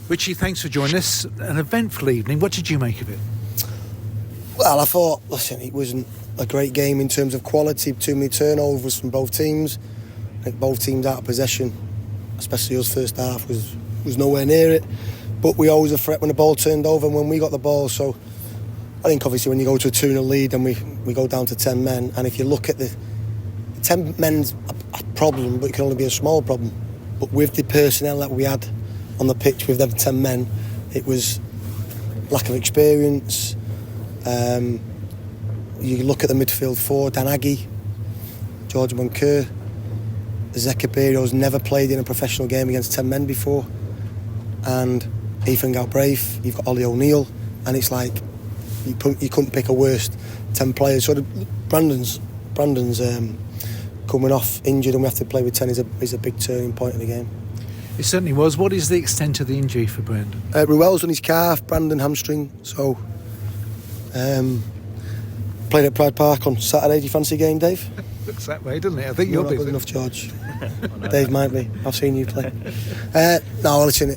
Richie, thanks for joining us. An eventful evening. What did you make of it? Well, I thought, it wasn't a great game in terms of quality. Too many turnovers from both teams. I think both teams out of possession, especially us first half, was nowhere near it. But we always a threat when the ball turned over and when we got the ball. So I think obviously when you go to a 2-0 lead and we go down to 10 men, and if you look at the 10 men's a problem, but it can only be a small problem. But with the personnel that we had on the pitch with them 10 men, it was lack of experience. You look at the midfield four: Dan Aggie, George Moncur, Zekeberio's never played in a professional game against 10 men before, and Ethan Galbraith. You've got Ollie O'Neill, and it's like you couldn't pick a worse 10 players. So Brandon's coming off injured, and we have to play with 10 is a big turning point in the game. It certainly was. What is the extent of the injury for Brandon? Ruel's on his calf, Brandon hamstring. So played at Pride Park on Saturday. Do you fancy a game, Dave? Looks that way, doesn't it? I think you're not busy. Good enough, George. Dave might be. I've seen you play. No, listen.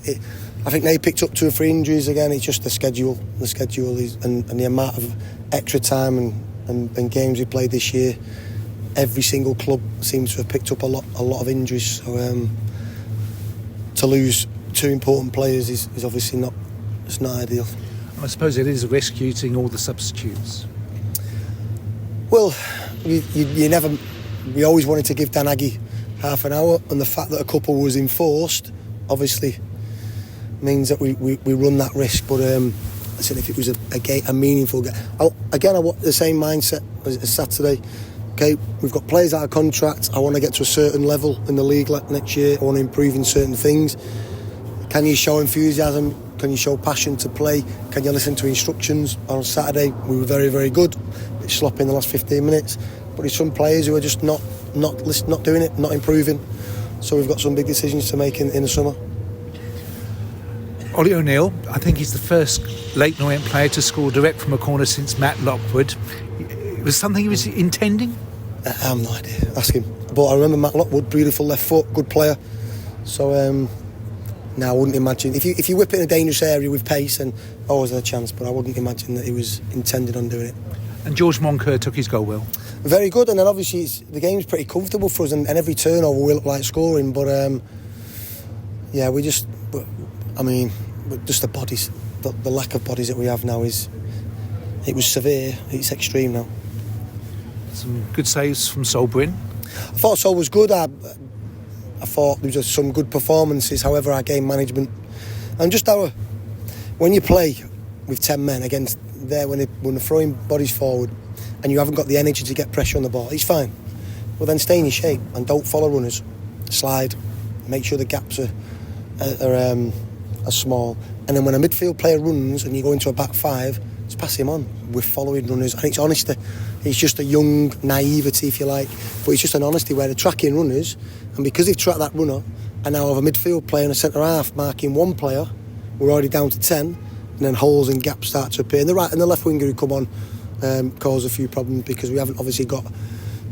I think they picked up 2 or 3 injuries again. It's just the schedule. The schedule is and the amount of extra time and games we played this year. Every single club seems to have picked up a lot of injuries. So to lose 2 important players is obviously not ideal. I suppose it is a risk using all the substitutes. Well, we always wanted to give Dan Aggie half an hour, and the fact that a couple was enforced obviously means that we run that risk. But I said if it was a meaningful game, I want the same mindset as Saturday. Okay, we've got players out of contract. I want to get to a certain level in the league next year. I want to improve in certain things. Can you show enthusiasm? Can you show passion to play? Can you listen to instructions? On Saturday, we were very, very good. A bit sloppy in the last 15 minutes. But there's some players who are just not doing it, not improving. So we've got some big decisions to make in the summer. Ollie O'Neill, I think he's the first Leyton Orient player to score direct from a corner since Matt Lockwood. It was something he was intending? I have no idea. Ask him. But I remember Matt Lockwood, beautiful left foot, good player. So I wouldn't imagine if you whip it in a dangerous area with pace, and always a chance. But I wouldn't imagine that he was intending on doing it. And George Moncur took his goal well. Very good, and then obviously the game's pretty comfortable for us, and every turnover will look like scoring. But just the bodies, the lack of bodies that we have now it was severe. It's extreme now. Some good saves from Solbrin. I thought Sol was good. I thought there was some good performances. However, our game management and just when you play with 10 men against when they're throwing bodies forward and you haven't got the energy to get pressure on the ball, it's fine. Well, then stay in your shape and don't follow runners. Slide. Make sure the gaps are small. And then when a midfield player runs and you go into a back 5, just pass him on. We're following runners, and it's honesty. It's just a young naivety, if you like, but it's just an honesty where they're tracking runners, and because they've tracked that runner, and now have a midfield player and a centre half marking one player, we're already down to 10, and then holes and gaps start to appear. And the right and the left winger who come on cause a few problems because we haven't obviously got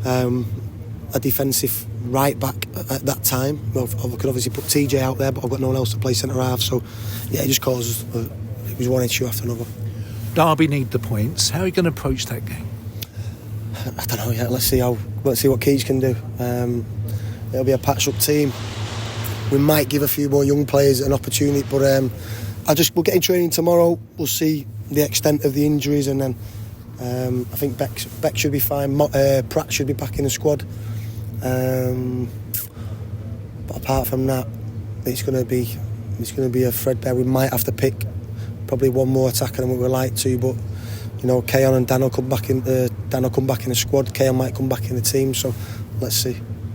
a defensive right back at that time. Well, I could obviously put TJ out there, but I've got no one else to play centre half, so yeah, it just causes it was one issue after another. Derby need the points. How are you going to approach that game? I don't know yet. Let's see what Keats can do. It'll be a patched up team. We might give a few more young players an opportunity, but we'll get in training tomorrow. We'll see the extent of the injuries, and then I think Beck should be fine. Pratt should be back in the squad. But apart from that, it's going to be a threadbare. We might have to pick probably one more attacker than we would like to, but Keon and Dan will come back in. Dan will come back in the squad. Keon might come back in the team. So let's see.